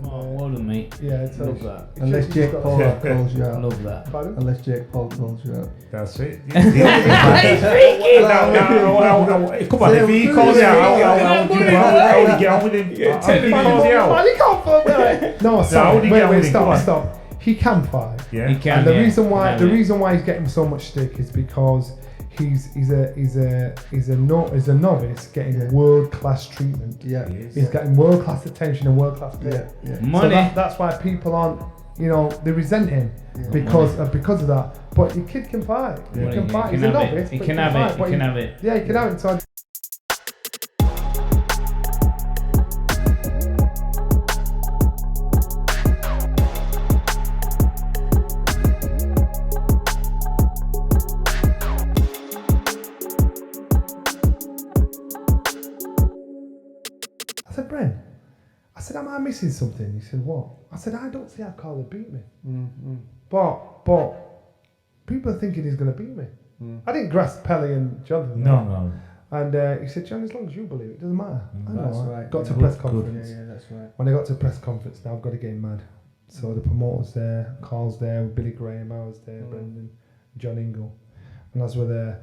Well done, mate. Yeah, love that. Unless Jake Paul calls you out. Love that. Pardon? Unless Jake Paul calls you out. That's it. He's freaking. Come on, if he calls you out, how would you get on with him? If he calls you out. He can't fight. No, sorry. Wait, stop. He can fight. Yeah. He can. And the yeah. reason why he's getting so much stick is because he's a novice getting world class treatment. Yeah. He's getting world class attention and world class pay. Yeah. Money. So that's why people aren't, they resent him because of that. But the kid can fight. Yeah. He can fight. He's a novice. He can have it. He can have it. Yeah, he can have it. So I said, Bren, am I missing something? He said, what? I said, I don't see how Carla beat me. Mm-hmm. But people are thinking he's going to beat me. I didn't grasp Pelly and Jonathan. No. And he said, John, as long as you believe it, doesn't matter. I know. That's right. Got to press conference. Yeah, that's right. When I got to press conference, now I've got to get mad. So the promoter's there, Carl's there, Billy Graham, I was there, Brendan, John Ingle. And as we're there,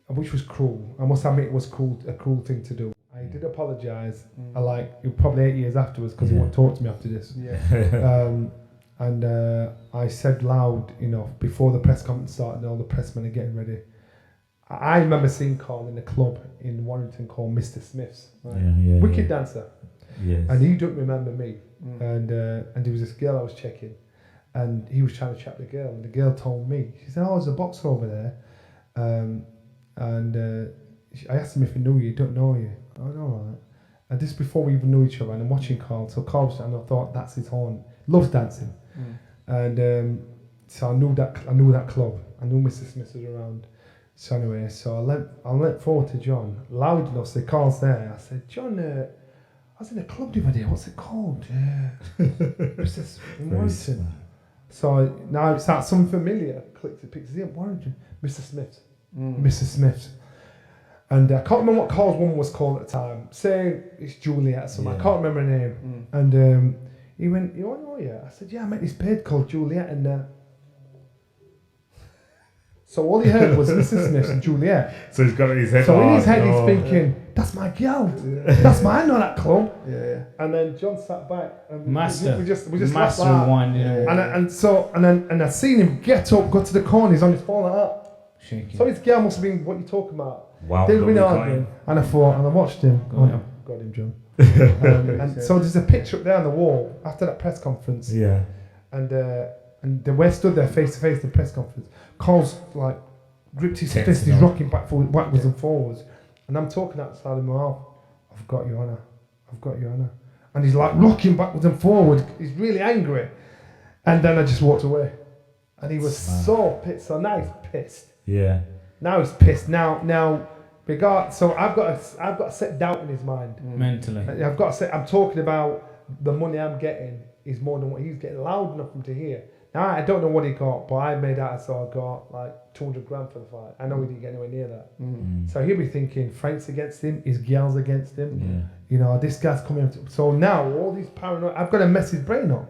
which was cruel. I must admit it was a cruel thing to do. I did apologise. Probably 8 years afterwards because he won't talk to me after this. Yeah. And I said loud enough before the press conference started and all the pressmen are getting ready. I remember seeing Carl in a club in Warrington called Mr. Smith's. Right? Yeah. Wicked dancer. Yes. And he don't remember me. And there was this girl I was checking and he was trying to chat the girl and the girl told me, she said, there's a boxer over there. I asked him if he knew you. He don't know you. I was all right. And this before we even knew each other and I'm watching Carl. So Carl was, and I thought that's his horn. Loves dancing. And so I knew that club. I knew Mr. Smith was around. So anyway, I went forward to John, loud enough, so Carl's there. I said, John, I was in a club the other day, what's it called? Mr. Warrington. So now it's that something familiar, clicked the pictures, Warrington, Mr. Smith. Mr. Smith. And I can't remember what Carl's woman was called at the time. Say it's Juliet or something, I can't remember her name. And he went, you want to know yeah? I said, yeah, I met this page called Juliet and so all he heard was Mrs. Smith and Juliet. So he's got his head. So in his head he's thinking, that's my girl. That's mine, not that club. Yeah. And then John sat back and Master. we just Master laughed one. And I seen him get up, go to the corner, he's on his phone like that. Shaking. So his girl must have been what you're talking about. Wow. They've been arguing. And I thought, and I watched him. Got him, John. And so there's a picture up there on the wall after that press conference. Yeah. And we're stood there face to face at the press conference. Carl's like gripped his fist, he's rocking backwards and forwards. And I'm talking outside of my mouth, I've got you, Anna. And he's like rocking backwards and forwards. He's really angry. And then I just walked away. And he was so pissed. So now he's pissed. Yeah. Now he's pissed. Now so I've got to set doubt in his mind. Mentally. I've got to say, I'm talking about the money I'm getting is more than what he's getting, loud enough for him to hear. Now, I don't know what he got, but I made out I got like 200 grand for the fight. I know he didn't get anywhere near that. So he'll be thinking Frank's against him, his girl's against him. Yeah. This guy's coming. So now, all these paranoid, I've got to mess his brain up.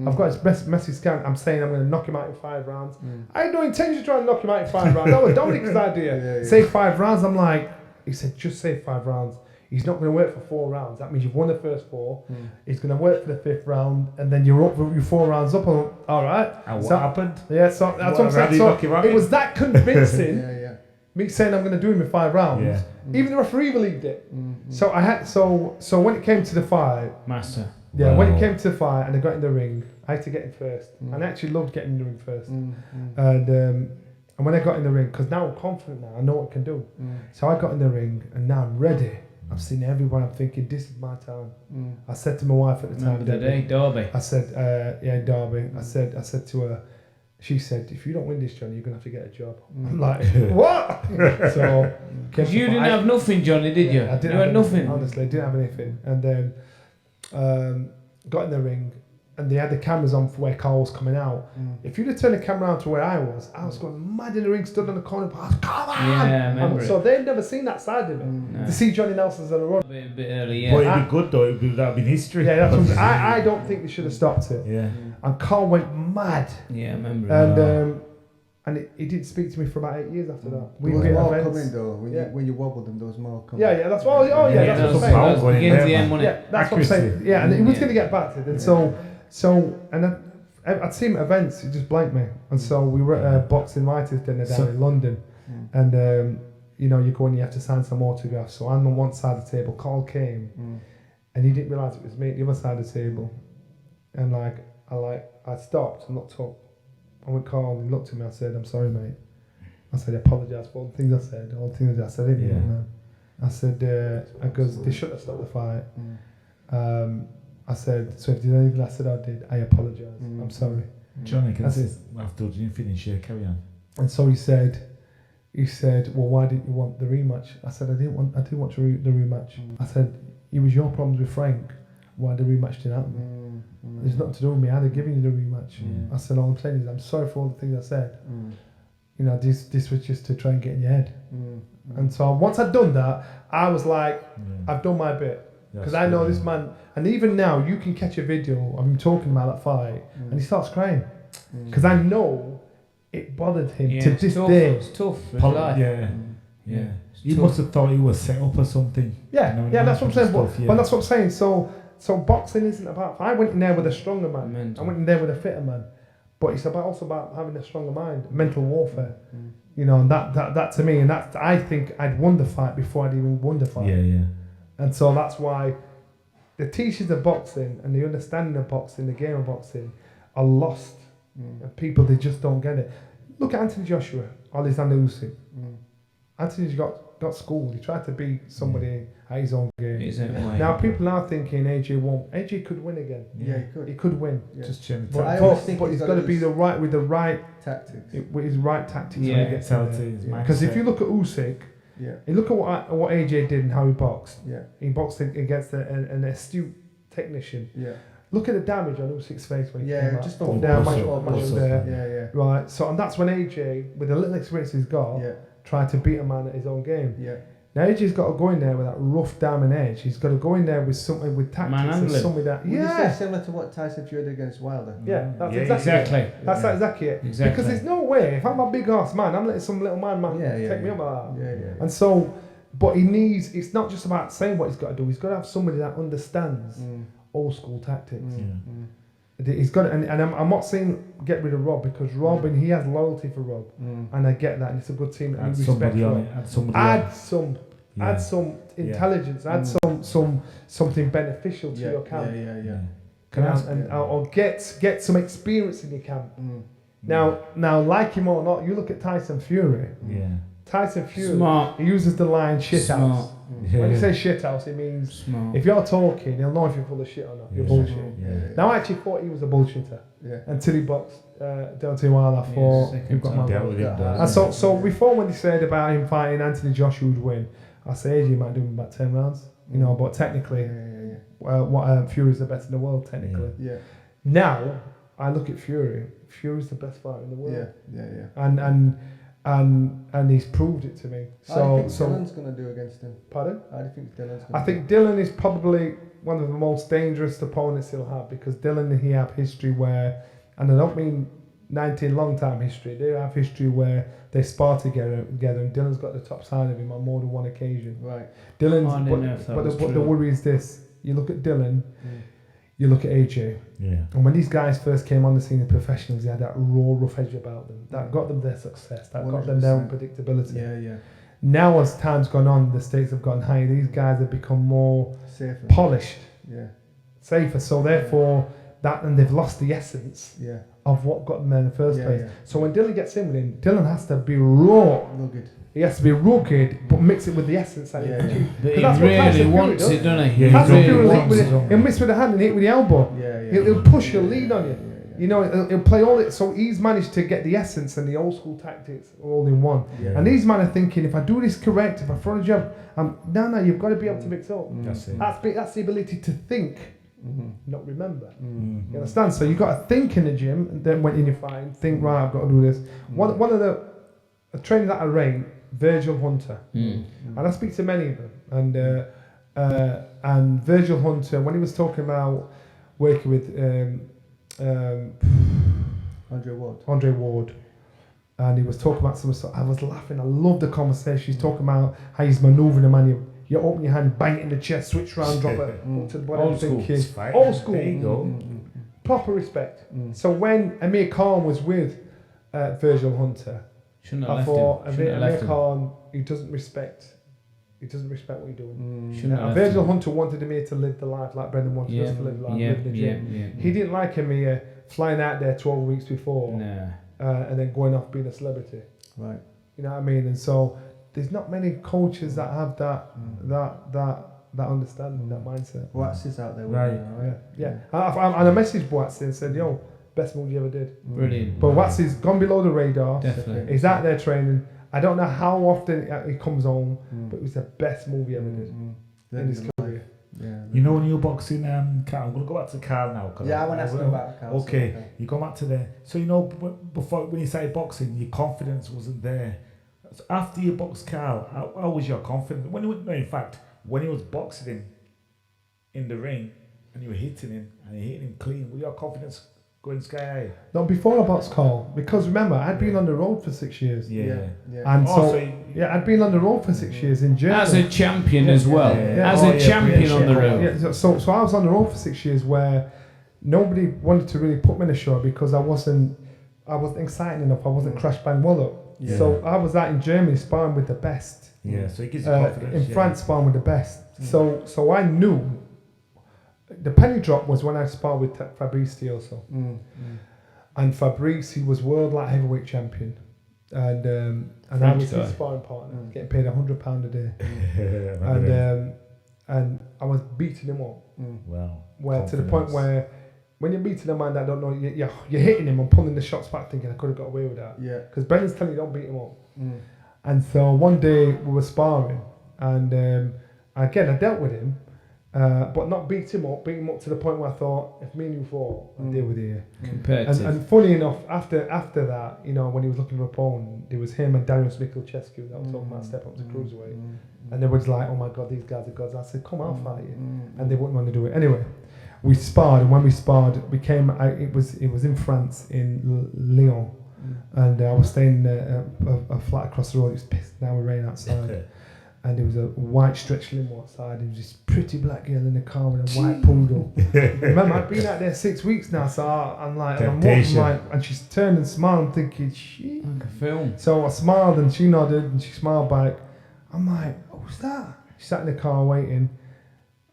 I've got his messy scan. I'm saying I'm going to knock him out in 5 rounds. I had no intention of trying to knock him out in 5 rounds. That was Dominic's idea. Say 5 rounds. I'm like, he said, just say 5 rounds. He's not going to work for 4 rounds. That means you've won the first 4. He's going to work for the 5th round, and then you're up. You're 4 rounds up. All right. And what happened? Yeah. So that's what I'm saying. So it was that convincing. Me saying I'm going to do him in 5 rounds. Yeah. Even the referee believed it. So I had. So when it came to the fight, Master. Yeah. When it came to the fight, and I got in the ring, I had to get in first. And I actually loved getting in the ring first. And when I got in the ring, because now I'm confident now, I know what I can do. So I got in the ring, and now I'm ready. I've seen everyone. I'm thinking, this is my time. I said to my wife at the time, Remember the day, Derby. I said, Derby. I said to her, she said, if you don't win this, Johnny, you're gonna have to get a job. I'm like, what? So, because you didn't have nothing, Johnny, did you? I didn't. You had nothing. Honestly, I didn't have anything. And then got in the ring, and they had the cameras on for where Carl was coming out. If you'd have turned the camera around to where I was going mad in the ring, stood on the corner, I was, come on! Yeah, I remember So they'd never seen that side of it. No. To see Johnny Nelson's on the run. A bit early, yeah. But it'd be good though. That'd be history. Yeah, that's what I don't think they should have stopped it. Yeah. And Carl went mad. Yeah, I remember. And he didn't speak to me for about 8 years after that. There was more coming though. When you wobbled them, there was more coming. Yeah, that's what. That's what I'm saying. That was beginning to the end, wasn't it? That's what I'm saying. Yeah, and he was going to get back to it. And so, and I'd seen him at events. He just blanked me. And so we were at a boxing writers dinner down in London, and you know, you go and you have to sign some autographs. So I'm on one side of the table. Carl came, and he didn't realise it was me at the other side of the table, and I stopped and looked up. I went, Carl, and he looked at me. I said, I'm sorry, mate. I said, I apologise for all the things I said. All the things I said, man. I said, because they shouldn't have stopped the fight. I said, so if there's anything I said I did, I apologise. I'm sorry. Johnny, after you finish, carry on. And so he said, well, why didn't you want the rematch? I said, I didn't want the rematch. I said, it was your problems with Frank. Why the rematch didn't happen? There's nothing to do with me. I'd have given you the rematch. I said, all I'm saying is I'm sorry for all the things I said. You know, this was just to try and get in your head. And so once I'd done that, I was like, I've done my bit. Because I know this man, and even now you can catch a video of him talking about that fight, and he starts crying. Because I know it bothered him to this day. It's tough. It's life. Yeah. He must have thought he was set up or something. Yeah, you know, that's what I'm saying. Stuff, but that's what I'm saying. So boxing isn't about. I went in there with a stronger man. Mental. I went in there with a fitter man. But it's also about having a stronger mind, mental warfare. You know, and that to me, and that I think I'd won the fight before I'd even won the fight. Yeah. And so that's why the teachers of boxing and the understanding of boxing, the game of boxing, are lost. And people, they just don't get it. Look at Anthony Joshua, Alexander Usyk. Anthony's got schooled. He tried to be somebody at his own game. Now people are thinking AJ won't. AJ could win again. Yeah, he could. He could win. Yeah. Just change But he's got to be with the right tactics. With his right tactics when he gets in there. Because if you look at Usyk, you look at what AJ did and how he boxed. He boxed against an astute technician. Look at the damage on Usyk's face when he came out. Just up down, mash there. Right. So and that's when AJ, with the little experience he's got, tried to beat a man at his own game. Now AJ's got to go in there with that rough diamond edge. He's got to go in there with something with tactics and something that. Would you say similar to what Tyson Fury did against Wilder? Yeah, that's exactly it. That's exactly it. Because there's no way, if I'm a big ass man, I'm letting some little man take me up like that. And so, but he needs. It's not just about saying what he's got to do. He's got to have somebody that understands old school tactics. He's got, and I'm not saying get rid of Rob, because Rob, and he has loyalty for Rob, and I get that, and it's a good team. And respect Rob. Add some intelligence, add something beneficial to your camp. Or get some experience in your camp. Now, like him or not, you look at Tyson Fury. Tyson Fury, Smart. He uses the line shit house. When you say shit house, it means if you're talking, he'll know if you're full of shit or not. You're bullshit. Now I actually thought he was a bullshitter until he boxed Deontay Wilder. I thought you've got my and so before, when they said about him fighting Anthony Joshua would win, I said AJ might do him about 10 rounds. You know, but technically, Fury's the best in the world technically. Now I look at Fury. Fury's the best fighter in the world. And he's proved it to me. How do you think Dylan's going to do against him? Pardon? How do you think Dylan's going to do? I think Dylan is probably one of the most dangerous opponents he'll have, because Dylan, he have history where, and I don't mean 19 long time history, they have history where they spar together, and Dylan's got the top side of him on more than one occasion. Right. Dylan's, but the worry is this: you look at Dylan, you look at AJ, and when these guys first came on the scene as professionals, they had that raw, rough edge about them that got them their success, that 100%. Got them their unpredictability. Now, as time's gone on, the stakes have gone higher. These guys have become more safer, polished, safer. So therefore, and they've lost the essence of what got them there in the first place. So when Dylan gets in with him, Dylan has to be raw. Rugged. He has to be rugged, but mix it with the essence that he produces. But he really wants it, doesn't he? He'll miss with the hand and hit with the elbow. He'll push, he'll lead on you. You know, he'll play all it. So he's managed to get the essence and the old school tactics all in one. And these men are thinking, if I do this correct, if I throw a jab, no, you've got to be able to mix up. That's the ability to think not remember. You understand? So you got to think in the gym, and then when in your fight, think, right, I've got to do this. One of the trainers that I rate, Virgil Hunter, and I speak to many of them, and Virgil Hunter, when he was talking about working with Andre Ward, and he was talking about some stuff, I was laughing. I loved the conversation. He's talking about how he's manoeuvring the man. You open your hand, bang it in the chest, switch round, drop it to the body. Old school. Old school. There you go. Proper respect. So when Amir Khan was with Virgil Hunter, I thought Amir Khan, he doesn't respect what you're doing. Virgil Hunter wanted Amir to live the life like Brennan wanted us to live the life, live in the gym. He didn't like Amir flying out there 12 weeks before and then going off being a celebrity. Right. You know what I mean? And so there's not many coaches that have that understanding, that mindset. Watts is out there. Right. Yeah. And I messaged Watts and said, yo, best move you ever did. Brilliant. But Watts has gone below the radar. Definitely. He's out there training. I don't know how often he comes home, but it was the best move he ever did in his career. Yeah. You know when you were boxing, Carl, I'm going to go back to Carl now. Yeah, I want to ask him about Carl. Okay, you go back to there. So, you know, before when you started boxing, your confidence wasn't there. So after you boxed Carl, how was your confidence? When he was boxing him in the ring and you were hitting him and you hitting him clean, was your confidence going sky high? No, before I boxed Carl, because remember, I'd been on the road for 6 years. Yeah. And I'd been on the road for 6 years in Germany. As a champion as well. As a champion on the road. Yeah, so I was on the road for 6 years where nobody wanted to really put me in a show because I wasn't exciting enough. I wasn't crash bang wallow. Yeah. So I was out in Germany sparring with the best. Yeah, so it gives you confidence. In France, sparring with the best. So I knew the penny drop was when I sparred with Fabrice also. And Fabrice, he was world light heavyweight champion. And I was his sparring partner, getting paid £100 a day. And I was beating him up. Wow. Where to the point where when you're beating a man that don't know, you're hitting him and pulling the shots back thinking I could have got away with that. Yeah. Because Brennan's telling you don't beat him up. And so one day we were sparring and again I dealt with him, but not beat him up to the point where I thought if me and you fought, I'd deal with you. And funny enough, after that, you know, when he was looking for a opponent, it was him and Darius Michalczewski that was talking about step up to Cruiserweight. And they was like, oh my God, these guys are gods. I said, come on, I'll fight you. And they wouldn't want to do it. Anyway, we sparred, and when we sparred, it was in France, in Lyon. And I was staying a flat across the road. It was pissed down with rain outside. And there was a white stretch limo outside. There was this pretty black girl in the car with a white poodle. Remember, I've been out there 6 weeks now, so I'm walking like, and she's turned and smiled, I'm thinking, shit. Like a film. So I smiled and she nodded and she smiled back. I'm like, who's that? She sat in the car waiting.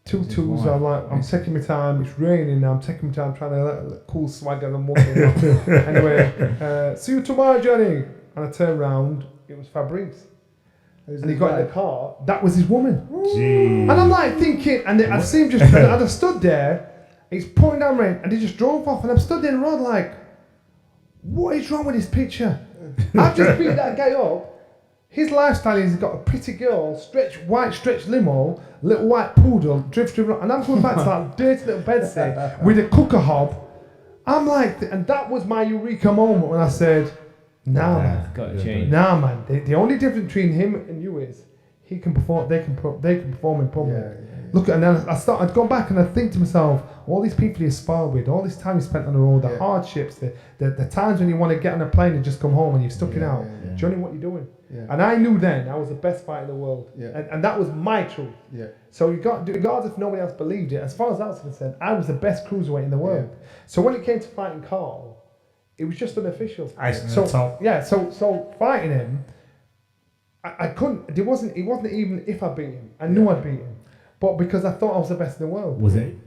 Two twos. I'm like, I'm taking my time. It's raining now. I'm taking my time trying to let a cool swagger and walking. Anyway, see you tomorrow, Johnny. And I turned around. It was Fabrice. And he got in the car. That was his woman. Jeez. And I'm like thinking, and I see him just, and I just stood there. He's pouring down rain, and he just drove off. And I'm stood there in the road like, what is wrong with this picture? I've just beat that guy up. His lifestyle is he's got a pretty girl, white stretch limo, little white poodle, driven, and I'm going back to that dirty little bedstead with a cooker hob. I'm like, and that was my eureka moment when I said, nah, man. Got to change. Nah, man. The only difference between him and you is he can perform. They can perform in public. Look, and then I'd go back and I think to myself, all these people you spar with, all this time you spent on the road, the hardships, the times when you want to get on a plane and just come home and you've stuck it out. Johnny, what you doing? And I knew then I was the best fighter in the world. And that was my truth. So regardless if nobody else believed it, as far as that was concerned, I was the best cruiserweight in the world. So when it came to fighting Carl, it was just unofficial. So fighting him, I couldn't. It wasn't even if I beat him. I knew I'd beat him, but because I thought I was the best in the world. Was it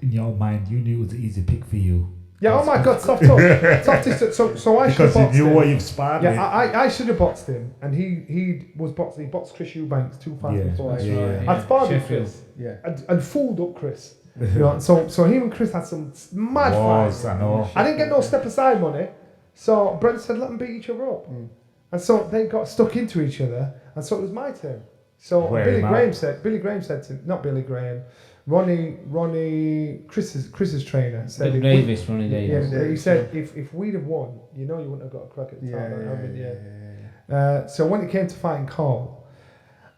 in your mind? You knew it was an easy pick for you. Yeah. Oh my God, soft touch. So I should have boxed him. Because you knew what you've sparred with. I should have boxed him, and he was boxing. He boxed Chris Eubanks 2 fights before. I'd sparred with Chris. And fooled up Chris. You know, so him and Chris had some mad fights. I didn't get no step aside money, so Brent said let them beat each other up, and so they got stuck into each other, and so it was my turn. So Billy Graham said to not Billy Graham, Chris's trainer said, Ronnie Davis. Yeah, he said if we'd have won, you wouldn't have got a crack at the title. So when it came to fighting Carl,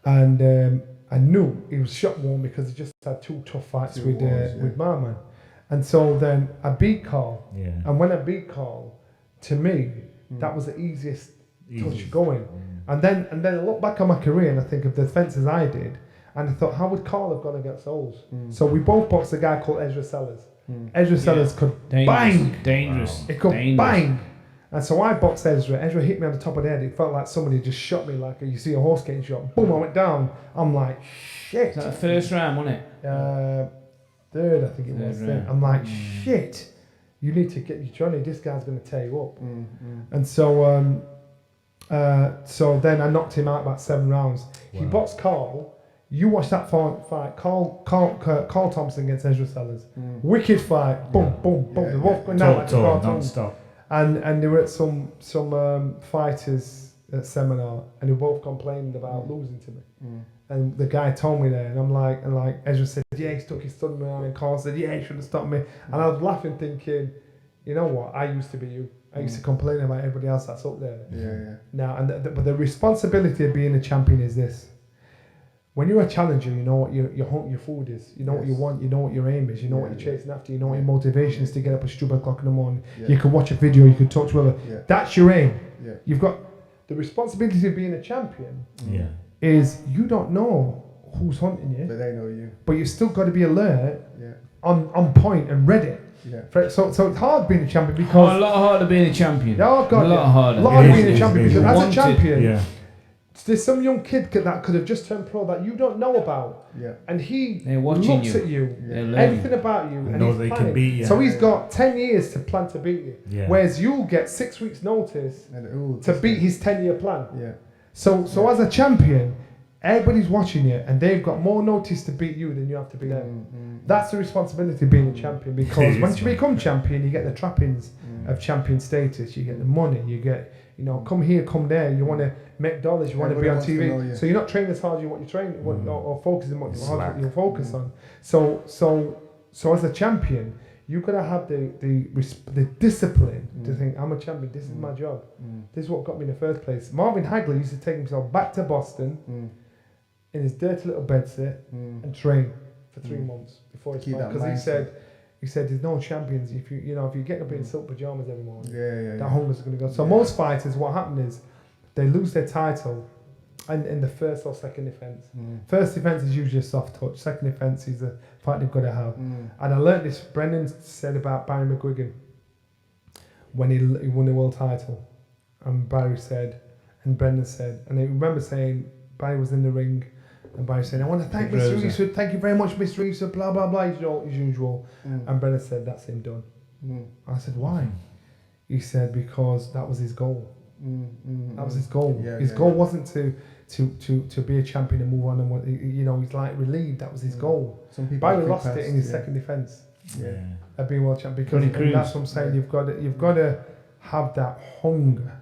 and I knew he was shot warm because he just had 2 tough fights with Marman. And so then I beat Carl. Yeah. And when I beat Carl, to me, that was the easiest touch going. And then I look back on my career and I think of the defences I did, and I thought, how would Carl have gone against those? So we both boxed a guy called Ezra Sellers. Ezra Sellers could bang. Dangerous. It could bang. And so I boxed Ezra. Ezra hit me on the top of the head. It felt like somebody just shot me, like you see a horse getting shot. Boom, I went down. I'm like, shit. Was that the first round, wasn't it? Third, I think it was. I'm like, shit. You need to get Johnny. This guy's going to tear you up. And so, so then I knocked him out about 7 rounds. Wow. He boxed Carl. You watch that fight. Carl Thompson against Ezra Sellers. Wicked fight. Boom, boom, boom. They're both going down like non-stop. And they were at some fighters at seminar, and they were both complaining about losing to me. And the guy told me there, and I'm like, Ezra said, yeah, he stuck his thumb in my eye, and Carl said, yeah, he should have stopped me. And I was laughing, thinking, you know what? I used to be you. I used to complain about everybody else that's up there. Yeah. Now, but the responsibility of being a champion is this. When you're a challenger, you know what your food is. You know what you want. You know what your aim is. You know what you're chasing after. You know what your motivation is to get up at stupid o'clock in the morning. You can watch a video. You can talk to whoever. That's your aim. You've got the responsibility of being a champion. Is you don't know who's hunting you, but they know you. But you've still got to be alert, on point and ready. So it's hard being a champion because a lot harder being a champion. Oh God, a lot harder. A lot harder being a champion because as a champion. There's some young kid that could have just turned pro that you don't know about, and he looks at you, everything about you, and he's planning. So he's got 10 years to plan to beat you, whereas you'll get 6 weeks notice to beat his 10-year plan. So as a champion, everybody's watching you, and they've got more notice to beat you than you have to beat them. That's the responsibility of being a champion, because once you become champion, you get the trappings of champion status. You get the money. You get come here, come there. You want to make dollars. You want to be on TV. So you're not training as hard as you want to train, or focusing what you focus on. So as a champion, you've got to have the discipline to think, I'm a champion. This is my job. This is what got me in the first place. Marvin Hagler used to take himself back to Boston in his dirty little bedsit and train for 3 months before his fight, because he said there's no champions if you get up in silk pajamas every morning. That hunger's going to go. So most fighters, what happened is they lose their title in the first or second defense. First defense is usually a soft touch. Second defense is a fight they've got to have. And I learned this. Brennan said about Barry McGuigan when he won the world title, and Barry said, and Brennan said, and I remember saying Barry was in the ring. And Barry said, I want to thank Mr. Eastwood. Thank you very much, Mr. Eastwood. Blah, blah, blah, as usual. And Brennan said, that's him done. I said, why? He said, because that was his goal. That was his goal. His goal wasn't to be a champion and move on. And he's like relieved. That was his goal. Barry lost it in his second defense. Of being world champion. Because that's what I'm saying. You've got to have that hunger,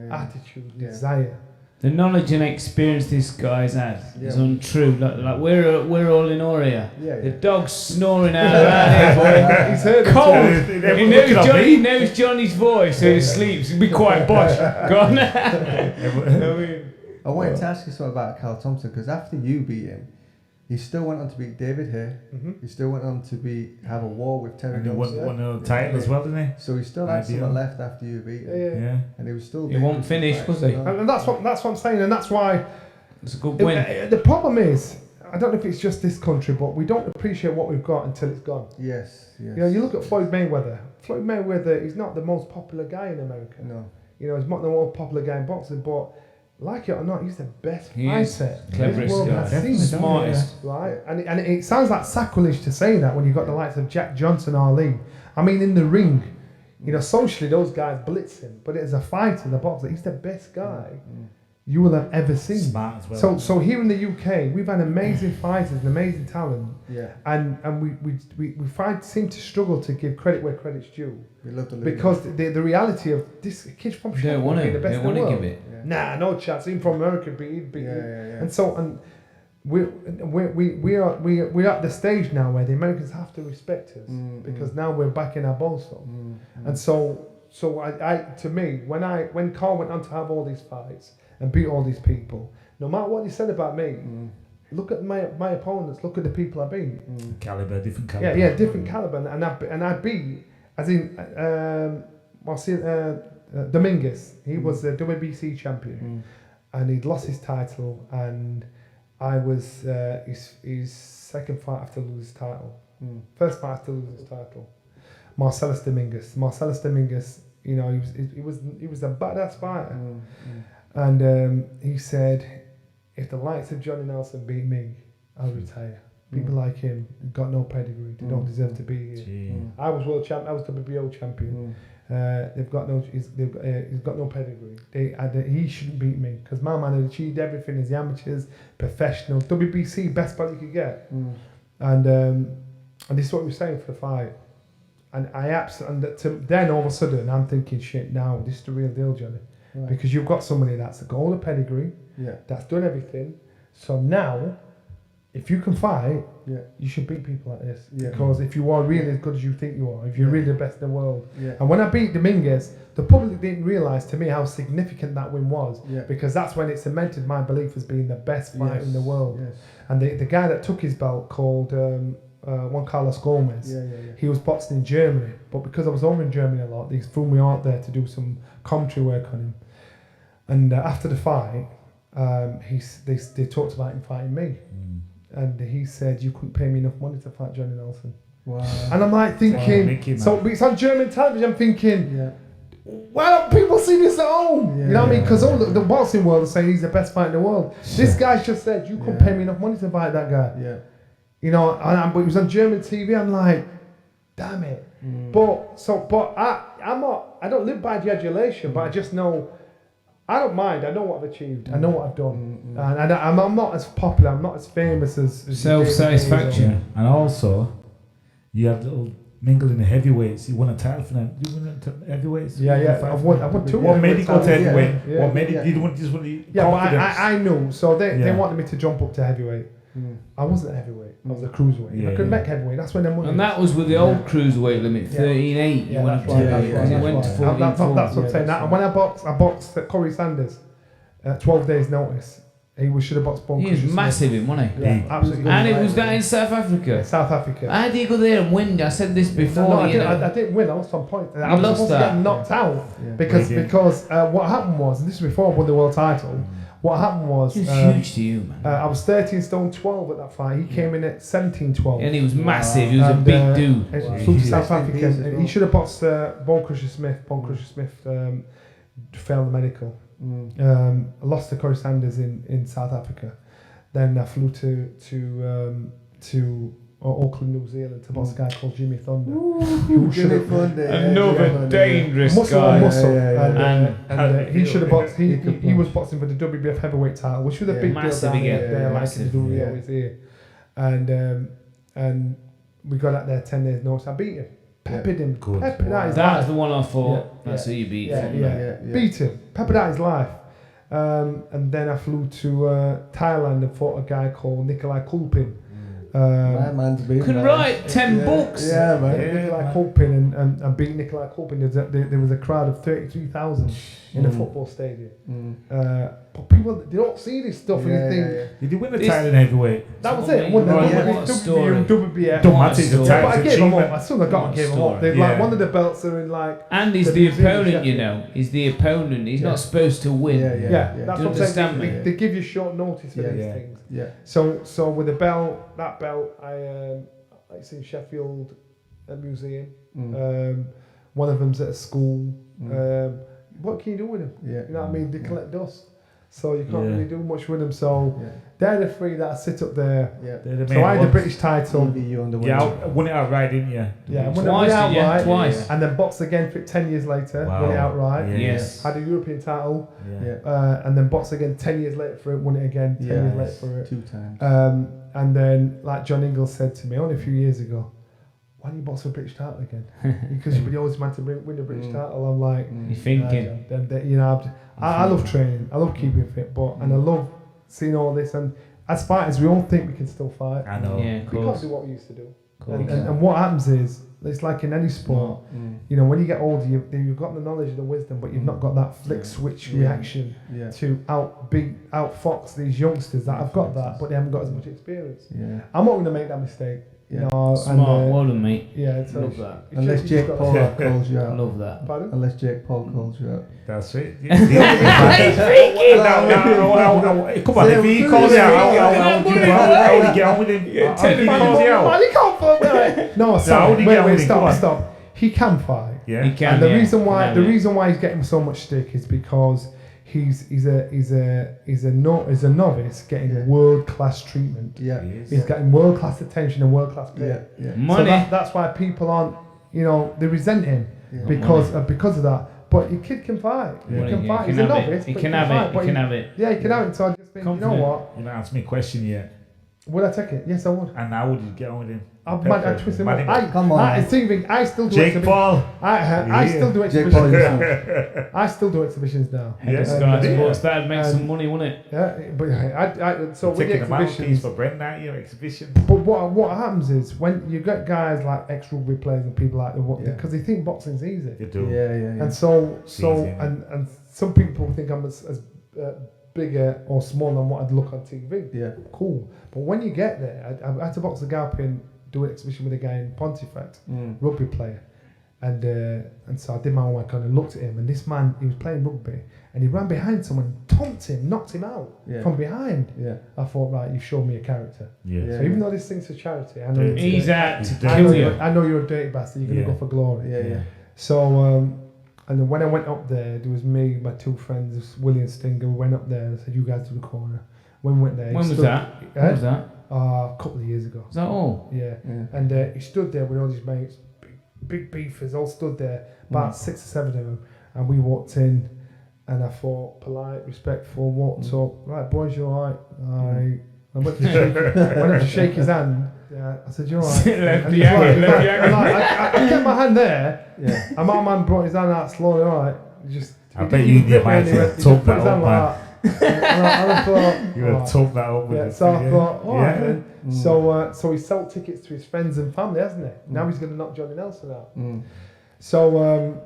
attitude, desire. The knowledge and experience this guy's had is untrue. Like we're all in awe here. The dog's snoring out around here, boy. He's heard cold. He knows Johnny's voice, so he sleeps. He'll be quite bosh. Go on. I wanted to ask you something about Carl Thompson, because after you beat him, he still went on to beat David here. He still went on to have a war with Terry Johnson. And he won a title as well, didn't he? So he still had something left after you beat him. And he was still. He won't finish, was he? And that's what I'm saying, and that's why. It's a good win. The problem is, I don't know if it's just this country, but we don't appreciate what we've got until it's gone. Yes. You look at Floyd Mayweather. Floyd Mayweather is not the most popular guy in America. No. He's not the most popular guy in boxing, but. Like it or not, he's the best fighter this world has seen. Smartest. Right? And it sounds like sacrilege to say that when you've got the likes of Jack Johnson, Ali. I mean, in the ring, socially those guys blitz him. But as a fighter, the boxer, he's the best guy you will have ever seen. Smart as well. So here in the UK, we've had amazing fighters and amazing talent. And we seem to struggle to give credit where credit's due. We love to because the reality of this kid from Sheffield being the best in the world. Give it. Nah, no chance. Even from America, he'd beat. And we're at the stage now where the Americans have to respect us because now we're back in our bolso, and so I to me when Carl went on to have all these fights and beat all these people, no matter what they said about me, look at my opponents, look at the people I beat. Caliber, different caliber. Yeah, different caliber, and I beat as in Dominguez. He was the WBC champion, and he'd lost his title, and I was his second fight after losing his title. First fight after losing his title. Marcellus Dominguez, you know, he was a badass fighter, and he said, if the likes of Johnny Nelson beat me, I'll retire. People like him got no pedigree. They don't deserve to be here. I was world champ. I was WBO champion. He's got no pedigree. He shouldn't beat me because my man had achieved everything as the amateurs, professional, WBC, best belt you could get. And this is what he was saying for the fight. And then all of a sudden I'm thinking, shit, now this is the real deal, Johnny, because you've got somebody that's got all the pedigree, that's done everything. So now, if you can fight, you should beat people like this. Because if you are really as good as you think you are, if you're really the best in the world. And when I beat Dominguez, the public didn't realise to me how significant that win was. Because that's when it cemented my belief as being the best fighter in the world. And the guy that took his belt called Juan Carlos Gomez, he was boxing in Germany. But because I was over in Germany a lot, they flew me out there to do some commentary work on him. And after the fight, they talked about him fighting me. And he said, you couldn't pay me enough money to fight Johnny Nelson. Wow. And I'm like thinking, so it's on German television, I'm thinking, why don't people see this at home? You know what I mean? Because all the boxing world is saying he's the best fighter in the world. This guy just said, you couldn't pay me enough money to fight that guy. You know, but it was on German TV, I'm like, damn it. But I don't live by the adulation, but I just know, I don't mind. I know what I've achieved. I know what I've done, and I'm not as popular. I'm not as famous as self-satisfaction. And also, you have little mingled in the heavyweights. You won a title for them. You won a heavyweights. I've won two. What made you go to heavyweight? What made you? You didn't just want the confidence. But I knew. So they wanted me to jump up to heavyweight. I wasn't a heavyweight. I was a cruiserweight. I could make heavyweight. That's when the money. And that was with the old cruiserweight limit, 13.8. You went up to because he went to 14.4. That's what I'm saying. And when I boxed at Corey Sanders, 12 days notice. He should have boxed. He was massive, wasn't he? Yeah, absolutely. And it was that in South Africa. South Africa. How did you go there and win? I said this before. No, I didn't win. I lost on point. I was supposed to get knocked out because what happened was, and this was before I won the world title. What happened was... He was huge to you, man. I was 13 stone 12 at that fight. He came in at 17-12. And he was massive. He was a big dude. Flew to South Africa. And he should have boxed Bone Crusher Smith. Bone Crusher Smith failed the medical. I lost to Corey Sanders in South Africa. Then I flew to Auckland, New Zealand to box a guy called Jimmy Thunder. Another dangerous guy. And he should have boxed. He was boxing for the WBF heavyweight title, which was a big deal down there, like we always hear. And we got out there 10 days notice. I beat him. Peppered him. Peppered out his life. That's the one I thought. That's who you beat. Beat him. Peppered out his life. And then I flew to Thailand and fought a guy called Nikolai Kulpin. My man's been could write 10 books. Yeah, man. Nikolai Kulpin and beat Nikolai Kulpin. There was a crowd of 33,000 in a football stadium. But people, they don't see this stuff and they think... Did you win the title in heavyweight? That was it. What a story. WBF. Don't matter the title. But I gave him up. As soon as I got, I gave him up. Like, one of the belts are in like... And he's the opponent, you know. He's the opponent. He's not supposed to win. That's what I'm saying. They give you short notice for these things. So with the belt, that belt, it's in Sheffield Museum. One of them's at a school. What can you do with them? You know what I mean? They collect dust. So you can't really do much with them. So they're the three that I sit up there. So I had the British title. I won it outright, didn't you? Yeah, won it outright. Twice. And then boxed again for 10 years later. Won it outright. Yes. Had a European title. And then boxed again 10 years later for it. Won it again 10 years later for it. 2 times. And then, like John Ingalls said to me only a few years ago, why don't you box for a British title again? Because you always meant to win the British title. I'm like, you're thinking. I love training. I love keeping fit, and I love seeing all this. And as fighters, we all think we can still fight. I know. Yeah, of We can't course. do what we used to do. Cool. And what happens is, it's like in any sport, you know, when you get older, you've got the knowledge and the wisdom, but you've not got that flick switch reaction to outfox these youngsters that have got that, but they haven't got as much experience. Yeah. I'm not going to make that mistake. You know, Smart, well done, mate. Yeah, so Love that. Unless Jake Paul calls you I out. love that. Pardon? Unless Jake Paul calls you out. That's it. No, come on, if he calls you out, how would you get on with him? If he calls you out. You can't fight. No, sorry. Wait, stop. He can fight. Yeah. He can. And the reason why he's getting so much stick is because he's a novice getting world class treatment. Yeah. He's getting world class attention and world class pay. Yeah. Money. So that's why people aren't, you know, they resent him because of that. But your kid can fight. He can fight. He's a novice. He can have it. He can have it. Yeah, he can have it. So I just think, you know what? You haven't asked me a question yet. Would I take it? Yes, I would. And how would you get on with him? I twist him up. Come on. I still do Jake Paul. I still do exhibitions now. I still do exhibitions now. Sports, that'd make some money, wouldn't it? Yeah, but so with the taking a mouthpiece exhibitions. for Brennan at your exhibition. But what happens is when you get guys like ex-rugby players and people like that, because they think boxing's easy. You do. Yeah. And so easy, and some people think I'm as bigger or smaller than what I'd look on TV. Yeah. Cool. But when you get there, I had to box a guy up in, do an exhibition with a guy in Pontefract, rugby player. And so I did my own work and I looked at him, and this man, he was playing rugby and he ran behind someone, thumped him, knocked him out from behind. Yeah. I thought, right, you've shown me a character. Yeah. So even though this thing's for charity, I know he's out to kill you. I know you're a dirty bastard, you're going to go for glory. Yeah. So, and then when I went up there, there was me, my two friends, Willie and Stinger. We went up there and I said, you guys to the corner. When we went there, When was that? When was that? A couple of years ago. Is that all? Yeah. And he stood there with all his mates, big beefers, all stood there, about 6 or 7 of them. And we walked in, and I thought, polite, respectful, walked up, right, boys, you all right? I went to shake his hand. Yeah, I said, you're all right. I kept my hand there, and my man brought his hand out slowly, all right. I bet you might have talked that up, man. And I thought, you would have talked that up with yeah, it. so I thought, all right then. So he sold tickets to his friends and family, hasn't he? Now he's going to knock Johnny Nelson out. So,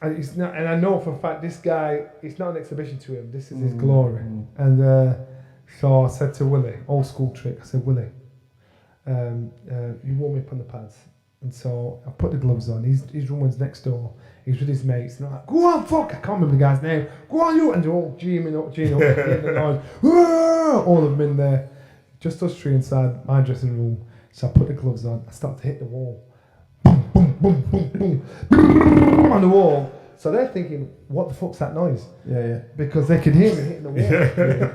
and he's not, and I know for a fact this guy, it's not an exhibition to him. This is his glory. And so I said to Willie, old school trick. I said, Willie, you warm me up on the pads. And so I put the gloves on. His room was next door. He's with his mates, and I'm like, go on, fuck, I can't remember the guy's name. Go on, you, and they're all geeing up, the noise. All of them in there. Just us three inside my dressing room. So I put the gloves on. I start to hit the wall. Boom, boom, boom, boom, boom, on the wall. So they're thinking, what the fuck's that noise? Yeah. Because they could hear me hitting the wall.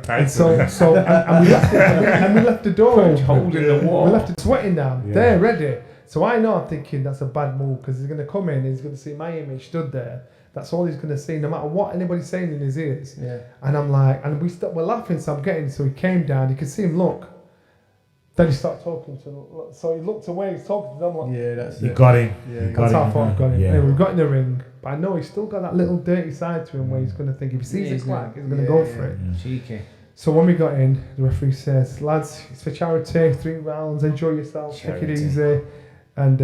And so we left the door open. Holding the wall. We left it sweating down. They're ready. So I know I'm thinking that's a bad move because he's going to come in and he's going to see my image stood there. That's all he's going to see, no matter what anybody's saying in his ears. Yeah. And I'm like, and we're laughing, so he came down, you could see him look. Then he started talking to him. So he looked away, he's talking to them. Like, yeah, that's you got him. Yeah, that's how far I've got him. Anyway, we've got in the ring, but I know he's still got that little dirty side to him where he's going to think if he sees a quack, he's going to go for it. Cheeky. So when we got in, the referee says, lads, it's for charity, 3 rounds, enjoy yourself, take it easy. And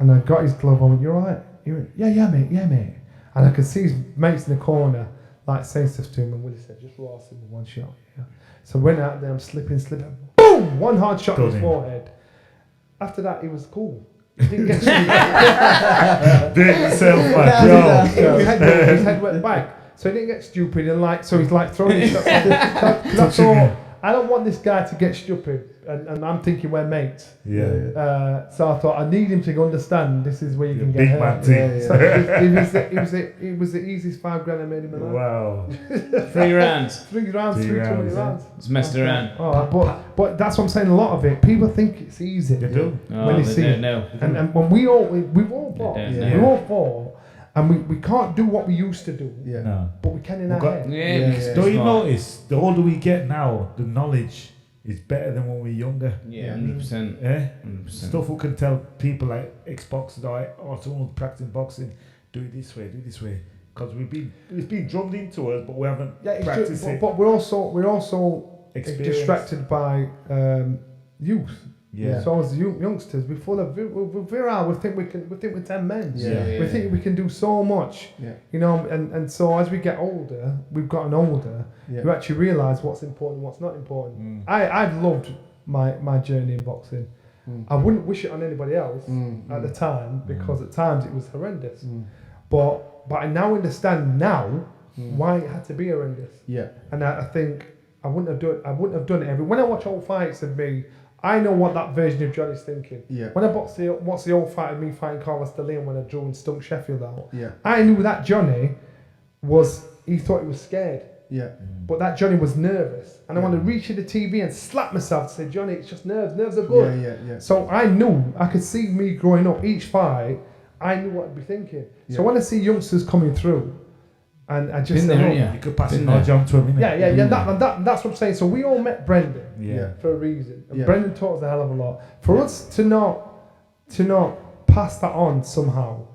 I got his glove on. You're right. He went, yeah, mate. And I could see his mates in the corner, like saying stuff to him. And Willie said, just roll him with one shot. Yeah. So I went out there. I'm slipping. Boom! One hard shot in his forehead. After that, he was cool. He didn't get stupid. Did himself back, his head went back. So he didn't get stupid and so he's like throwing his stuff. I don't want this guy to get stupid, and I'm thinking we're mates. Yeah. So I thought I need him to understand this is where you can get hurt. So it was the easiest $5 grand I made in my life. Wow. 3 rounds. 3 rounds, 3 rounds. It's messed around. But that's what I'm saying. A lot of it, people think it's easy. They do. When they see it. And when we've all fought. We all fought. And we can't do what we used to do. Yeah. No. But we can in our head. Don't you notice, the older we get now, the knowledge is better than when we were younger. Yeah, 100%. Yeah? 100%. Stuff we can tell people like ex-boxers or someone who's practicing boxing, do it this way. Because it's been drummed into us, but we haven't practiced it. But we're also distracted by youth. Yeah. So as youngsters, we're full of we're virile. We think we're 10 men. We think we can do so much. Yeah. You know, and so as we get older, we've gotten older. Yeah. We actually realise what's important and what's not important. I've loved my journey in boxing. I wouldn't wish it on anybody else at the time because at times it was horrendous. But I now understand why it had to be horrendous. Yeah. And I think I wouldn't have done it. When I watch old fights of me, I know what that version of Johnny's thinking. Yeah. When I watch the old fight of me fighting Carlos D'Leon when I drew and stunk Sheffield out, Yeah. I knew that Johnny he thought he was scared. Yeah. But that Johnny was nervous. And I want to reach to the TV and slap myself to say, Johnny, it's just nerves. Nerves are good. Yeah. So I knew, I could see me growing up, each fight, I knew what I'd be thinking. Yeah. So when I see youngsters coming through, and I just you could pass it knowledge on to him, innit? Yeah. That's what I'm saying. So we all met Brendan for a reason. And Yeah. Brendan taught us a hell of a lot. For us to not pass that on somehow,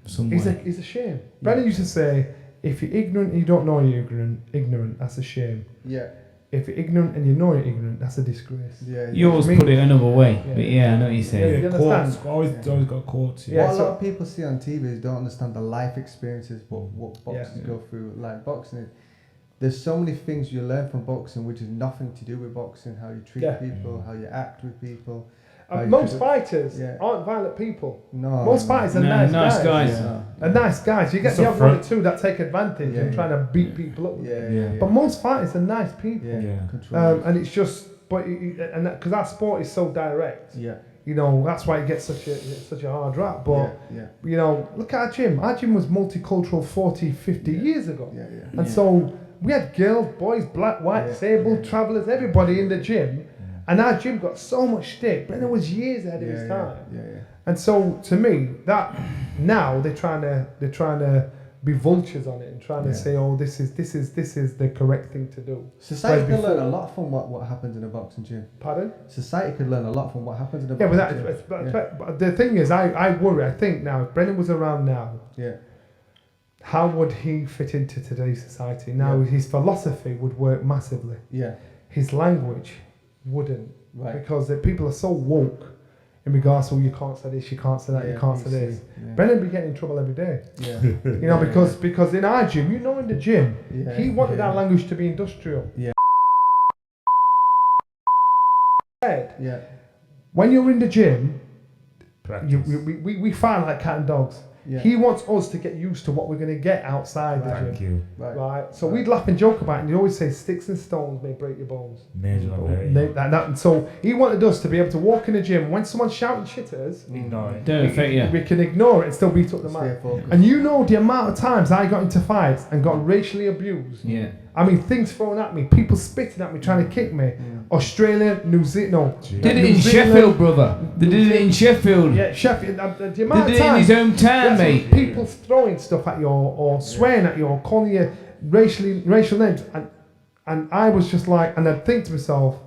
is a shame. Brendan used to say, if you're ignorant and you don't know you're ignorant, that's a shame. Yeah. If you're ignorant and you know you're ignorant, that's a disgrace. Yeah. You always put it another way, but I know what you're saying. You understand? Quotes, always got quotes. What a lot of people see on TV is don't understand the life experiences what boxers go through. Like boxing, there's so many things you learn from boxing which is nothing to do with boxing. How you treat people, how you act with people. Most fighters aren't violent people. No. Most fighters are nice guys. Yeah. Are nice guys. You have one or two that take advantage and trying to beat people up. Yeah. But most fighters are nice people. And it's just, because our sport is so direct. Yeah. You know, that's why it gets such a hard rap. But, you know, look at our gym. Our gym was multicultural 40, 50 years ago. And so we had girls, boys, black, white, disabled, travellers, everybody in the gym. And our gym got so much stick. Brennan was years ahead of his time. And so to me, that now they're trying to be vultures on it and trying to say, oh, this is the correct thing to do. Society could learn a lot from what happens in a boxing gym. Pardon? Society could learn a lot from what happens in a boxing gym. But the thing is, I worry. I think now, if Brennan was around now, how would he fit into today's society? Now his philosophy would work massively. Yeah. His language wouldn't, right? Because the people are so woke in regards to you can't say this, you can't say that, you can't say this. Brennan be getting in trouble every day. You know, because in our gym, in the gym, he wanted our language to be industrial. When you're in the gym, we fight like cat and dogs. He wants us to get used to what we're going to get outside the gym. Right. So we'd laugh and joke about it, and he always say sticks and stones may break your bones. And so he wanted us to be able to walk in the gym when someone's shouting shit at us, we can ignore it and still beat up the man. And you know the amount of times I got into fights and got racially abused. I mean, things thrown at me, people spitting at me, trying to kick me. Australia, New Zealand, Did it in Sheffield, brother. They did it in Sheffield. Yeah, Sheffield. The amount they of did it in times, his own town, mate. People throwing stuff at you or swearing at you or calling you racial names. And I was just like, and I'd think to myself,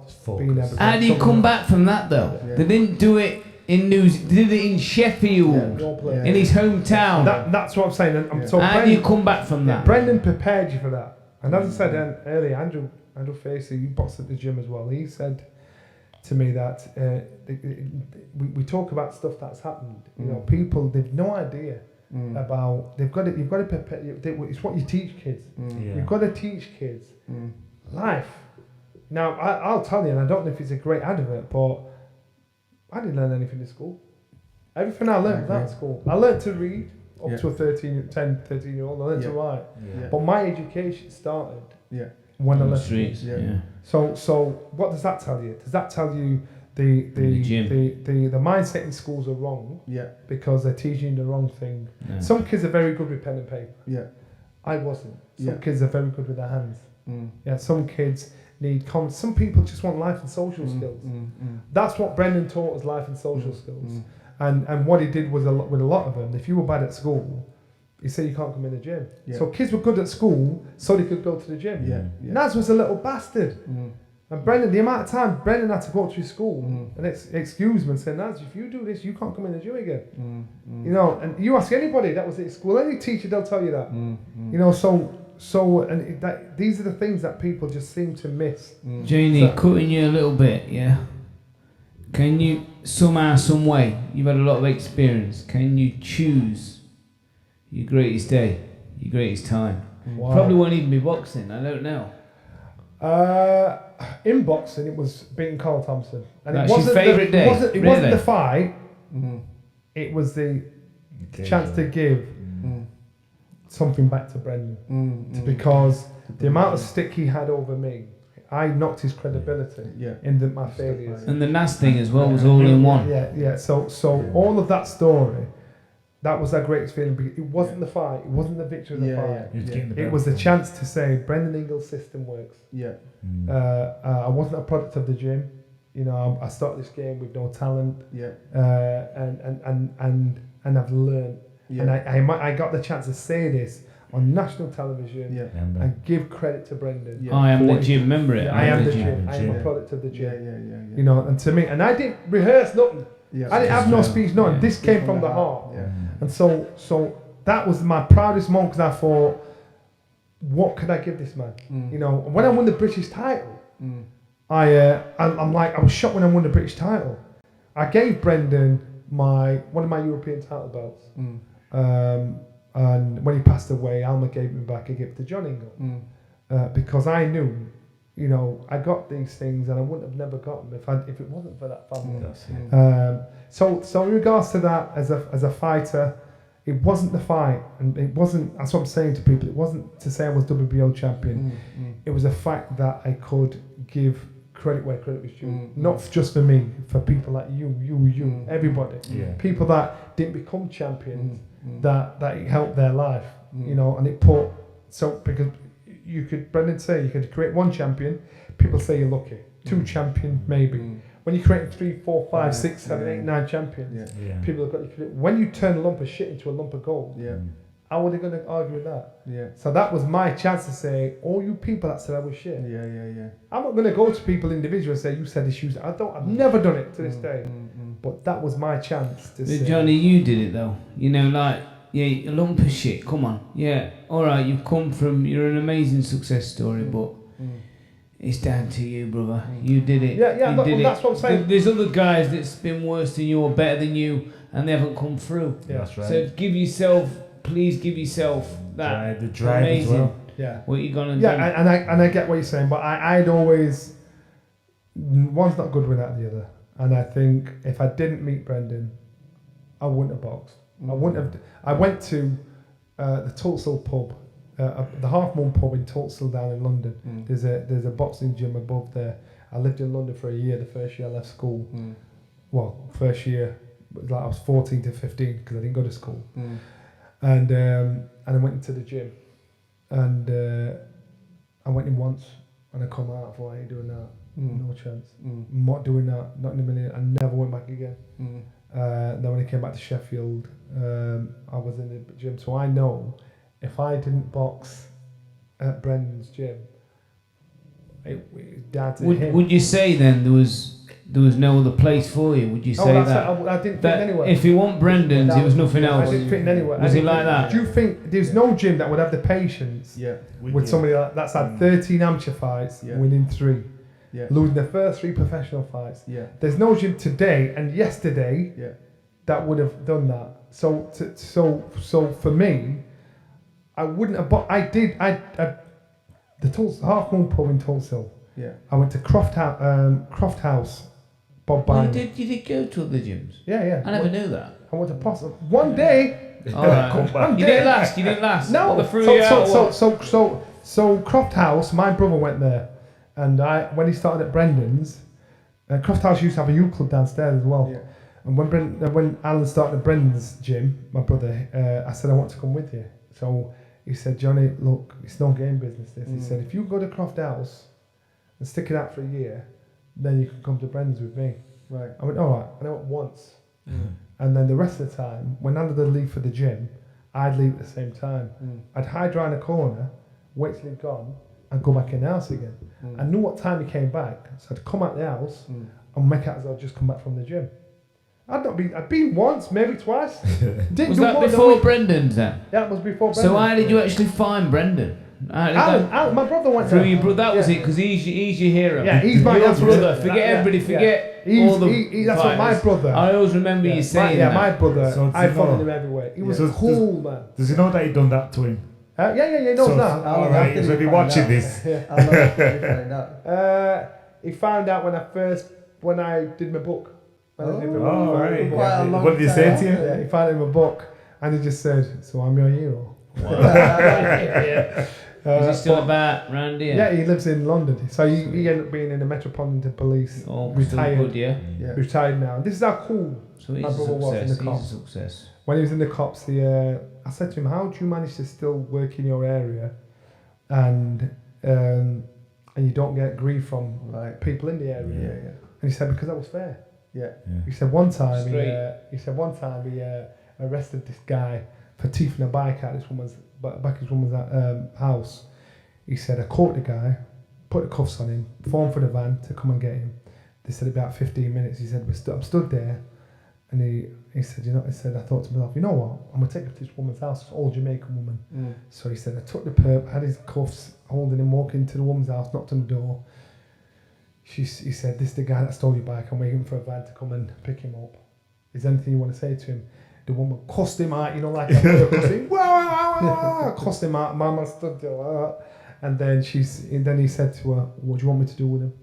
how do you come back from that, though? They didn't do it in they did it in Sheffield, in his hometown. That's what I'm saying. And so how do you come back from that? Brendan prepared you for that. And as I said earlier, Andrew Facey, he boxed at the gym as well. He said to me that we talk about stuff that's happened. You know, people, they've no idea about. You've got to prepare. It's what you teach kids. You've got to teach kids life. Now, I'll tell you, and I don't know if it's a great advert, but I didn't learn anything in school. Everything I learned was at school. I learned to read. Up to a 13-year-old, I learned to write. But my education started when I left the streets. So what does that tell you? Does that tell you the mindset in schools are wrong? Because they're teaching the wrong thing. Some kids are very good with pen and paper. I wasn't. Some kids are very good with their hands. Some kids need some people just want life and social skills. That's what Brendan taught us, life and social skills. And what he did was with a lot of them, if you were bad at school, he said you can't come in the gym. So kids were good at school, so they could go to the gym. Naz was a little bastard. And Brendan, the amount of time Brendan had to go to his school and excuse me and say, Naz, if you do this, you can't come in the gym again. You know, and you ask anybody that was at school, any teacher, they'll tell you that. You know, so these are the things that people just seem to miss. Janie, cutting you a little bit, yeah. Can you somehow, some way, you've had a lot of experience, can you choose your greatest day, your greatest time? Wow. Probably won't even be boxing, I don't know. In boxing, it was beating Carl Thompson. And that's your favourite day? It wasn't the fight, it was the chance to give something back to Brendan. Because the amount of stick he had over me, I knocked his credibility in my failures. And the last thing as well was all in one. Yeah. So all of that story, that was our greatest feeling. It wasn't the fight. It wasn't the victory of the fight. It was the chance to say Brendan Ingle's system works. I wasn't a product of the gym. I started this game with no talent. And I've learned. And I got the chance to say this on national television and give credit to Brendan. I am the gym, remember it? I am the gym. I am a product of the gym. And to me, and I didn't rehearse nothing. I didn't have no speech, nothing. This came from the heart. And so that was my proudest moment, because I thought, what could I give this man? When I won the British title, I'm like, I was shocked when I won the British title. I gave Brendan one of my European title belts. And when he passed away, Alma gave me back a gift to John Ingle, because I knew, I got these things and I wouldn't have never got them if it wasn't for that family. So in regards to that, as a fighter, it wasn't the fight, and it wasn't. That's what I'm saying to people. It wasn't to say I was WBO champion. It was a fact that I could give credit where credit was due, not just for me, for people like you, everybody, people that didn't become champions. That it helped their life, and it put, because Brendan say you could create one champion, people say you're lucky, two champions maybe. When you create 3, 4, 5, 6, 7, 8, 9 champions, people have got you. When you turn a lump of shit into a lump of gold, how are they going to argue with that? So that was my chance to say, all you people that said I was shit. I'm not going to go to people individually and say you said this, I've never done it to this day. But that was my chance to say. Johnny, you did it though. A lump of shit. Come on. Yeah, all right. You're an amazing success story, but it's down to you, brother. You did it. That's what I'm saying. There's other guys that's been worse than you or better than you, and they haven't come through. That's right. So please give yourself that the drive amazing. As well. What you gonna do? And I get what you're saying, but I'd always, one's not good without the other. And I think if I didn't meet Brendan, I wouldn't have boxed. I wouldn't have. I went to the Tulsa pub, the Half Moon pub in Tulsa down in London. There's a boxing gym above there. I lived in London for a year. The first year I left school. Well, first year, like I was 14 to 15 because I didn't go to school. And I went into the gym, and I went in once, and I come out. I thought, I ain't doing that. No chance. I'm not doing that. Not in a million. I never went back again. Then when I came back to Sheffield, I was in the gym. So I know if I didn't box at Brendan's gym, it down to him. Would you say then there was no other place for you? Would you say that? I didn't fit anywhere. If it wasn't Brendan's, it was nothing else. I didn't fit in anywhere. Was it like that? Do you think there's no gym that would have the patience with somebody that's had 13 amateur fights, winning 3? Losing their first 3 professional fights. There's no gym today and yesterday that would have done that. So for me, I wouldn't have. But I did. The Tulsa Half Moon pub in Tulsa. I went to Croft House. Bob Bynum. You did go to other gyms. Yeah. I never knew that. I went to Possum one day. All right. You didn't last. No. So Croft House. My brother went there. And when he started at Brendan's, Croft House used to have a youth club downstairs as well. And when Alan started at Brendan's gym, my brother, I said, I want to come with you. So he said, Johnny, look, it's no game business this. He said, if you go to Croft House and stick it out for a year, then you can come to Brendan's with me. Right. I went, all right. And I went once. And then the rest of the time, when Alan would leave for the gym, I'd leave at the same time. I'd hide around a corner, wait till he'd gone, and go back in the house again. I knew what time he came back, so I'd come out the house and make out as I'd just come back from the gym. I'd been once, maybe twice. Was that before Brendan's then? Yeah, it was before Brendan. So how did you actually find Brendan? Alan, my brother went through there. your brother. That was it, because he's your hero. Yeah, he's my brother. Forget everybody. Forget all the. That's what my brother. I always remember you saying that. My brother. So I followed him everywhere. He was cool, man. Does he know that he done that to him? Yeah, he knows that. All right, so if you're watching this. I'll know after you find out. He found out when I did my book. Right. Quite a long What did he say time. to you? Yeah, he found it in my book, and he just said, "So I'm your hero." Wow. Is he still about round here? Yeah, he lives in London. So he ended up being in the Metropolitan Police. Retired. Good, yeah. Retired now. This is how cool So my brother was in the cops. He's a success. When he was in the cops, I said to him, "How do you manage to still work in your area, and you don't get grief from people in the area?" Yeah. And he said, "Because that was fair." Yeah. He said one time he arrested this guy for teething a bike out this woman's house. He said, "I caught the guy, put the cuffs on him, phoned for the van to come and get him." They said about 15 minutes. He said, I'm stood there, and he said, I thought to myself, you know what? I'm gonna take him to this woman's house, this old Jamaican woman. So he said, I took the perp, had his cuffs, holding him, walking into the woman's house, knocked on the door. He said, "This is the guy that stole your bike. I'm waiting for a van to come and pick him up. Is there anything you want to say to him?" The woman cussed him out, like that. Cussed him out. Mama stood there like that. And then he said to her, "What do you want me to do with him?"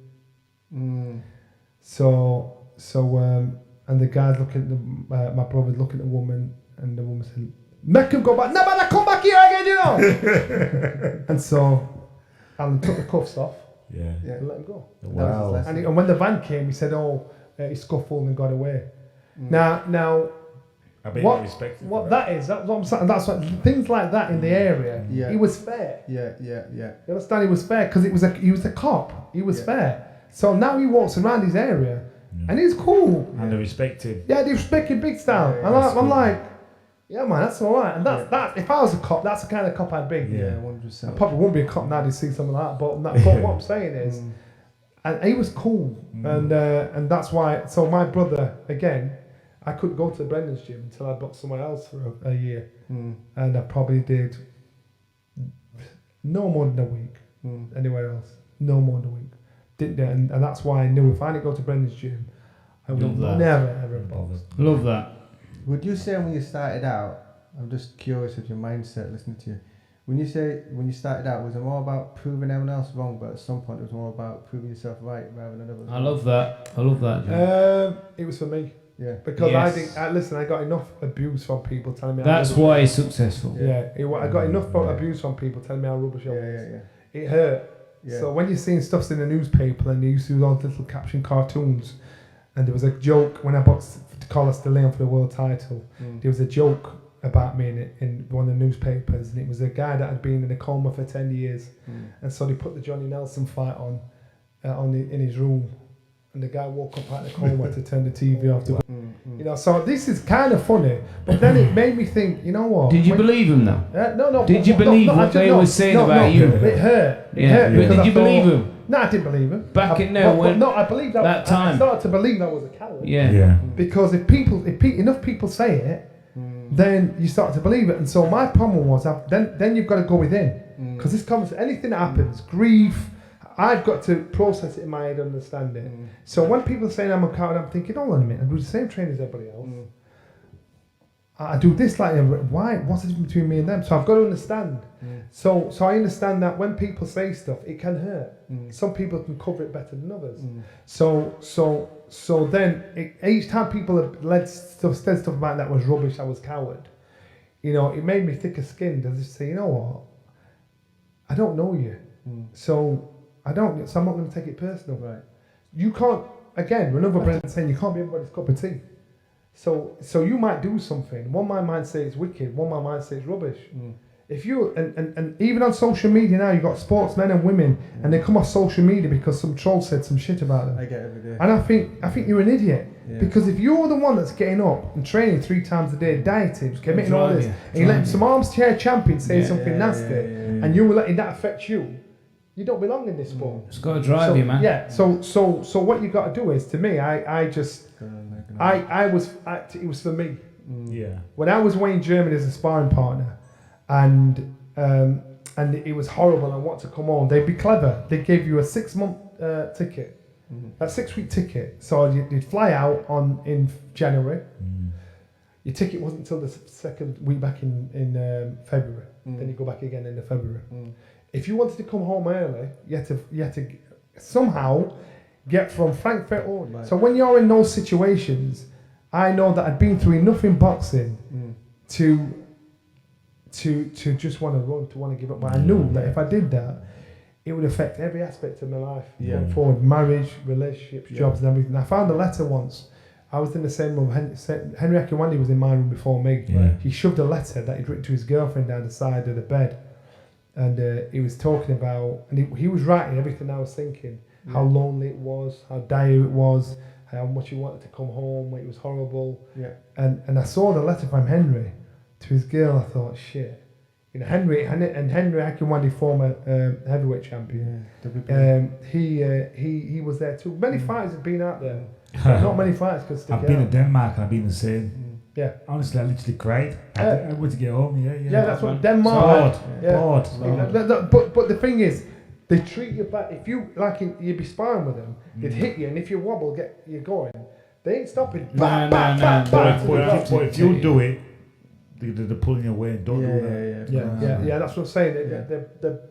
And the guy's looking at my brother, looking at the woman, and the woman said, "Make him go back. No, man, come back here again, And so Alan took the cuffs off. Yeah. And let him go. Wow. And when the van came, he said, he scuffled and got away. Now, I bet you respect what that is, that's what I'm saying. That's what things like that in the area. Yeah. He was fair. Yeah. You understand? He was fair because he was a cop. He was fair. So now he walks around his area, and he's cool. And they respect him. Yeah, they respect him big style. Yeah, and I'm like, yeah, man, that's all right. And that's if I was a cop, that's the kind of cop I'd be. Yeah, 100%. I probably wouldn't be a cop now to see something like that. But what I'm saying is, and he was cool, and that's why. So my brother, again, I couldn't go to Brennan's gym until I boxed somewhere else for a year, and I probably did no more than a week anywhere else. No more than a week. Didn't do, and that's why I knew if I didn't go to Brennan's gym, I would never ever box. Love that. Would you say when you started out, I'm just curious of your mindset listening to you, when you started out, was it more about proving everyone else wrong, but at some point it was more about proving yourself right rather than others? I love that. It was for me. Yeah. Because I got enough abuse from people telling me. That's why he's successful. I got enough abuse from people telling me how rubbish I was. Yeah. It hurt. Yeah. So when you're seeing stuff in the newspaper and they used to do all the little caption cartoons, and there was a joke when I boxed Carlos de Leon for the world title. There was a joke about me in one of the newspapers, and it was a guy that had been in a coma for 10 years, and so they put the Johnny Nelson fight on in his room, and the guy woke up out of the coma to turn the TV off. So this is kind of funny, but then it made me think, you know what? Did you believe him though? No. Did you believe what they were saying about you? It hurt. It hurt. But did you believe him? No, I didn't believe him. I believed that time. I started to believe I was a coward. Yeah. Because if enough people say it, then you start to believe it. And so my problem was then you've got to go within, because this comes anything that happens, grief. I've got to process it in my head and understand it. So when people are saying I'm a coward, I'm thinking, hold on a minute, I do the same training as everybody else. I do this like why? What's the difference between me and them? So I've got to understand. So I understand that when people say stuff, it can hurt. Some people can cover it better than others. So then each time people have said stuff about that was rubbish, I was coward. It made me thicker skinned. I just say, you know what? I don't know you, so I'm not going to take it personal. Right? You can't. Again, remember Brennan saying you can't be everybody's cup of tea. So you might do something. One might say it's wicked. One might say it's rubbish. If you and even on social media now, you've got sportsmen and women, and they come off social media because some troll said some shit about them. I get it every day. And I think you're an idiot, because if you're the one that's getting up and training 3 times a day, dieting, committing all this, and you let some armchair champion say something nasty, and you're letting that affect you, you don't belong in this sport. It's got to drive you, man. Yeah. So what you got to do is, to me, it was for me. Yeah. When I was away in Germany as a sparring partner, and and it was horrible. I want to come home. They'd be clever. They gave you a 6-month ticket, a 6-week ticket. So you'd fly out in January. Your ticket wasn't until the second week back in February. Then you go back again in February. If you wanted to come home early, you had to somehow get from Frankfurt on. Right. So when you're in those situations, I know that I'd been through enough in boxing to just want to run, to want to give up. But I knew that if I did that, it would affect every aspect of my life going forward: marriage, relationships, jobs, and everything. I found a letter once. I was in the same room. Henry Akinwande was in my room before me. Yeah. He shoved a letter that he'd written to his girlfriend down the side of the bed, and he was talking about, and he was writing everything I was thinking. How lonely it was, how dire it was, how much he wanted to come home, it was horrible. Yeah. And I saw the letter from Henry to his girl. I thought, shit. You know, Henry Akinwande, former heavyweight champion. He was there too. Many fighters have been out there. Not many fighters could stick out. I've been to Denmark and I've been the same. Yeah. Honestly, I literally cried. I went to get home. Yeah, that's what Denmark. Bored. But the thing is, they treat you back. If you you'd be sparring with them, they'd hit you, and if you wobble, get you going. They ain't stopping. But if you do it, they're pulling you away. And don't do that. Yeah. That's what I'm saying.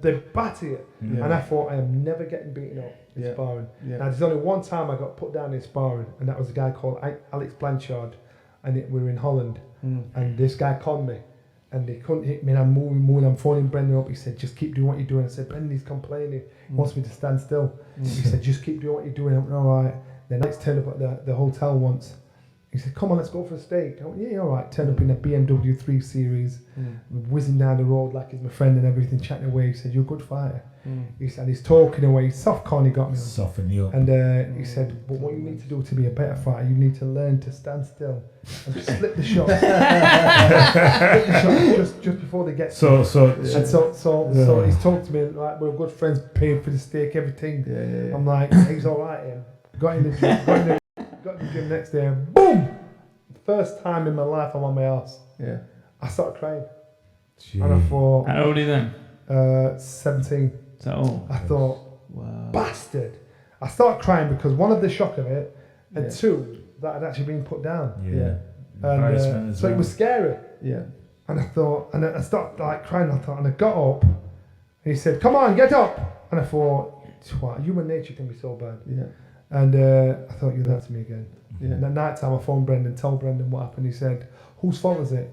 They batter you, and I thought I am never getting beaten up in sparring. Yeah. Now there's only one time I got put down in sparring, and that was a guy called Alex Blanchard, and we were in Holland, and this guy conned me. And they couldn't hit me, and I'm moving. I'm phoning Brennan up. He said, just keep doing what you're doing. I said, Brennan, he's complaining. He wants me to stand still. He said, just keep doing what you're doing. I went, all right. Then let's turn up at the hotel once. He said, come on, let's go for a steak. I went, yeah, all right. Turn up in a BMW 3 Series, whizzing down the road like he's my friend and everything, chatting away. He said, you're a good fighter. He said, he's talking away. He's soft corny got me on. Soften you up. And he said, but what you need to do to be a better fighter, you need to learn to stand still and just slip the shot. just before they get so he's talked to me like we're good friends, paid for the steak, everything. Yeah. I'm like, he's all right here. Got in the gym next day, and boom! First time in my life I'm on my arse. Yeah. I started crying. Jeez. And I thought, how old are you then? 17. So I thought, wow, bastard. I started crying because one of the shock of it, and two, that had actually been put down. And so it was scary. Yeah. And I thought, and I started like crying. And I got up, and he said, "Come on, get up." And I thought, human nature can be so bad. Yeah. And I thought, you're that to me again. Yeah. And at night time, I phoned Brendan, told Brendan what happened. He said, "Whose fault was it?"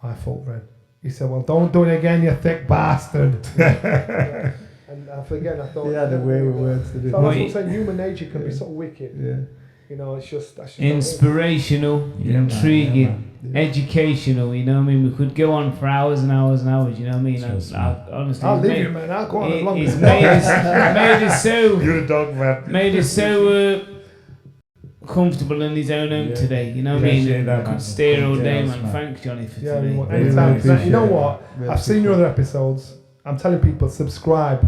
My fault, Bren. He said, "Well, don't do it again, you thick bastard." And I thought, yeah, the way with words to do. So that's what I'm saying. Human nature can be so wicked. Yeah. You know, it's just inspirational, intriguing, educational. You know what I mean? We could go on for hours and hours and hours. You know what I mean? Honestly, I'll leave you, man. I'll go on longer. It's made us so. You're a dog, man. Made us so comfortable in his own home today. You know what I mean? I could stay all day, man. Thanks, Johnny, for today. Anytime. You know what? I've seen your other episodes. I'm telling people, subscribe,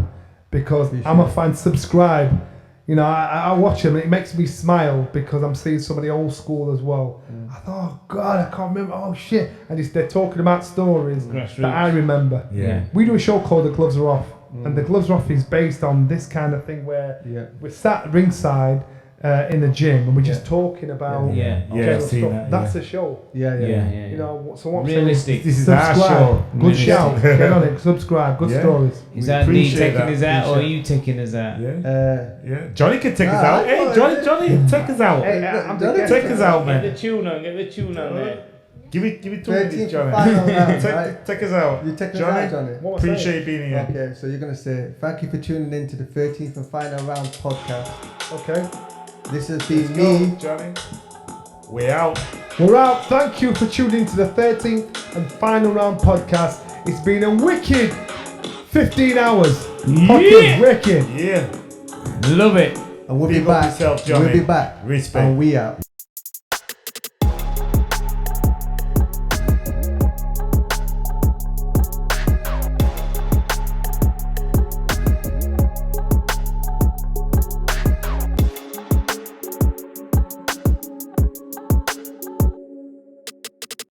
because I'm a fan. Subscribe. You know, I watch them and it makes me smile because I'm seeing some of the old school as well. I thought, oh God, I can't remember. Oh shit! And they're talking about stories that I remember. Yeah. We do a show called The Gloves Are Off, and The Gloves Are Off is based on this kind of thing where we're sat ringside in the gym and we're just talking about general stuff. That's a show. Yeah. You know, so what realistic. This is our show. Good shout. Get on it. Subscribe. Good stories. Is that me taking us out or are you taking us out? Yeah. Johnny can take us out. Hey, Johnny, take us out. Take us out, man. Get the tune on there. Give me 2 minutes, Johnny. Take us out. You take us out, Johnny. Appreciate you being here. Okay, so you're going to say, thank you for tuning in to the 13th and final round podcast. Okay. This has been me, Johnny. We're out. We're out. Thank you for tuning in to the 13th and final round podcast. It's been a wicked 15 hours. Yeah. Wicked. Yeah. Love it. And we'll be back. Yourself, Johnny. We'll be back. Respect. And we out.